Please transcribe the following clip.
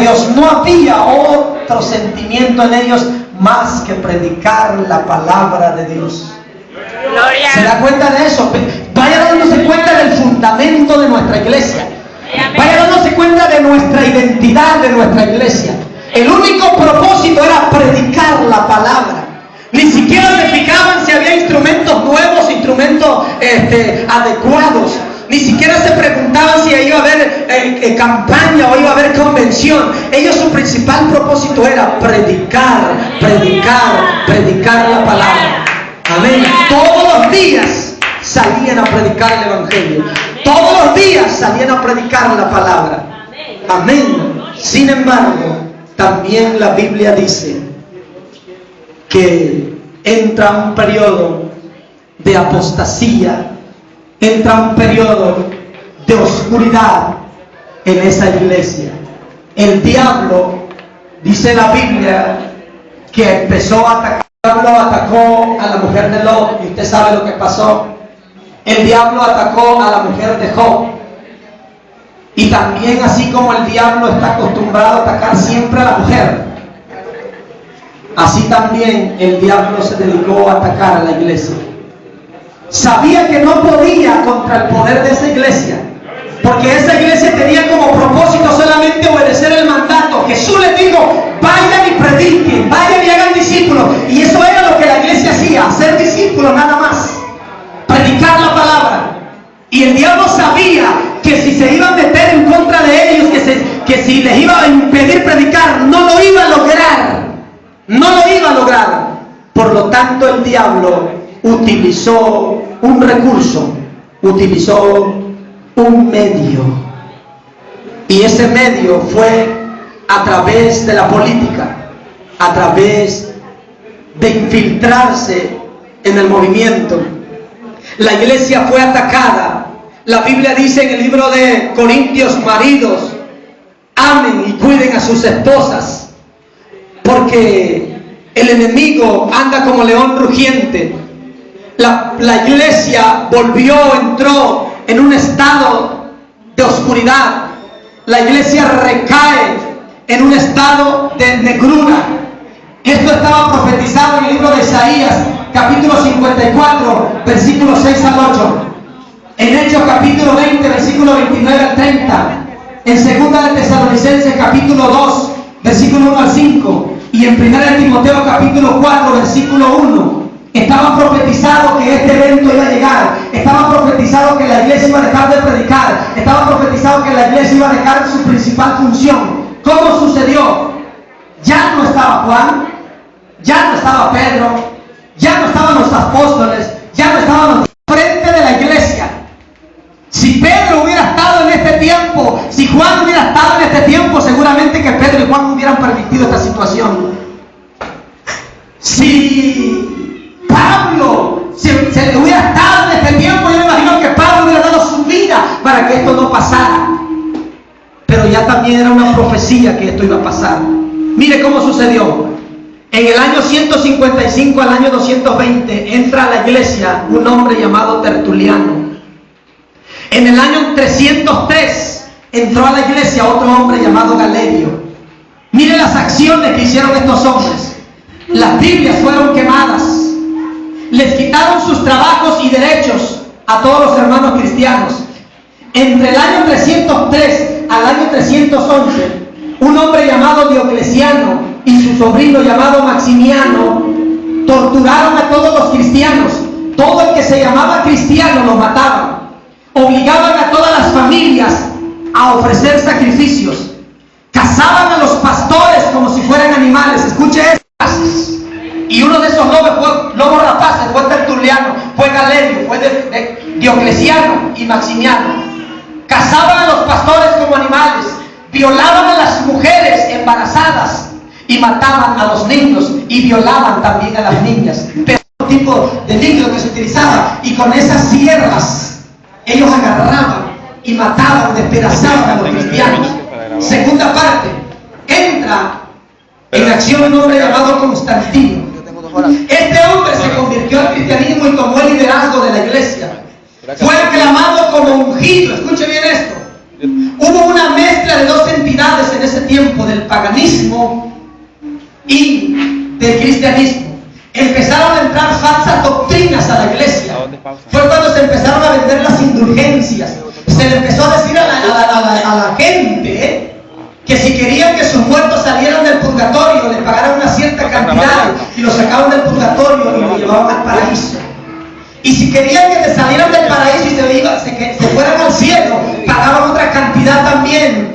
Dios. No había otro sentimiento en ellos más que predicar la palabra de Dios. ¿Se da cuenta de eso? Vaya dándose cuenta del fundamento de nuestra iglesia. Vaya dándose cuenta de nuestra identidad de nuestra iglesia. El único propósito era predicar la palabra. Ni siquiera se fijaban si había instrumentos nuevos, instrumentos adecuados. Ni siquiera se preguntaban si iba a haber campaña o iba a haber convención. Ellos, su principal propósito era predicar la palabra. Amén. Todos los días salían a predicar el evangelio. Todos los días salían a predicar la palabra. Amén. Sin embargo, también la Biblia dice que entra un periodo de apostasía, entra un periodo de oscuridad en esa iglesia. El diablo, dice la Biblia, que empezó a atacar. El diablo atacó a la mujer de Lot, y usted sabe lo que pasó. El diablo atacó a la mujer de Job. Y también, así como el diablo está acostumbrado a atacar siempre a la mujer, así también el diablo se dedicó a atacar a la iglesia. Sabía que no podía contra el poder de esa iglesia, porque esa iglesia tenía como propósito solamente obedecer el mandato. Jesús les dijo: vayan y prediquen, vayan y hagan discípulos. Y eso era lo que la iglesia hacía, hacer discípulos nada más, predicar la palabra. Y el diablo sabía que si se iba a meter en contra de ellos, que si les iba a impedir predicar, no lo iba a lograr. No lo iba a lograr. Por lo tanto, el diablo utilizó un recurso, utilizó un medio. Y ese medio fue a través de la política, a través de infiltrarse en el movimiento. La iglesia fue atacada. La Biblia dice en el libro de Corintios: maridos, amen y cuiden a sus esposas, porque el enemigo anda como león rugiente. La iglesia entró en un estado de oscuridad. La iglesia recae en un estado de negrura. Esto estaba profetizado en el libro de Isaías, capítulo 54, versículos 6 al 8. En Hechos, capítulo 20, versículo 29 al 30. En Segunda de Tesalonicenses, capítulo 2, versículo 1 al 5. Y en Primera de Timoteo, capítulo 4, versículo 1. Estaba profetizado que este evento iba a llegar. Estaba profetizado que la iglesia iba a dejar de predicar. Estaba profetizado que la iglesia iba a dejar su principal función. ¿Cómo sucedió? Ya no estaba Juan, ya no estaba Pedro, ya no estaban los apóstoles, ya no estaban los frente de la iglesia. Si Pedro hubiera estado en este tiempo, si Juan hubiera estado en este tiempo, seguramente que Pedro y Juan hubieran permitido esta situación. Si Pablo se hubiera estado en este tiempo, yo me imagino que Pablo hubiera dado su vida para que esto no pasara. Pero ya también era una profecía que esto iba a pasar. Mire cómo sucedió. En el año 155 al año 220 entra a la iglesia un hombre llamado Tertuliano. En el año 303 entró a la iglesia otro hombre llamado Galerio. Mire las acciones que hicieron estos hombres. Las Biblias fueron quemadas. Les quitaron sus trabajos y derechos a todos los hermanos cristianos. Entre el año 303 al año 311, un hombre llamado Diocleciano y su sobrino llamado Maximiano torturaron a todos los cristianos. Todo el que se llamaba cristiano lo mataban. Obligaban a todas las familias a ofrecer sacrificios. Cazaban a los pastores como si fueran animales. Escuche esto. Y uno de esos lobos rapaces fue Tertuliano, fue Galerio, fue Diocleciano y Maximiano. Cazaban a los pastores como animales, violaban a las mujeres embarazadas y mataban a los niños y violaban también a las niñas. Pero un tipo de líquido que se utilizaba, y con esas sierras ellos agarraban y mataban, despedazaban a los cristianos. Segunda parte, entra en acción un hombre llamado Constantino. Este hombre se convirtió al cristianismo y tomó el liderazgo de la iglesia. Fue aclamado como ungido. Escuche bien esto. Hubo una mezcla de dos entidades en ese tiempo, del paganismo y del cristianismo. Empezaron a entrar falsas doctrinas a la iglesia. Fue cuando se empezaron a vender las indulgencias. Se le empezó a decir a la gente que si querían que sus muertos salieran del purgatorio, le pagaran una cierta cantidad y los sacaban del purgatorio y lo llevaban al paraíso. Y si querían que te salieran del paraíso y se fueran al cielo, pagaban otra cantidad también.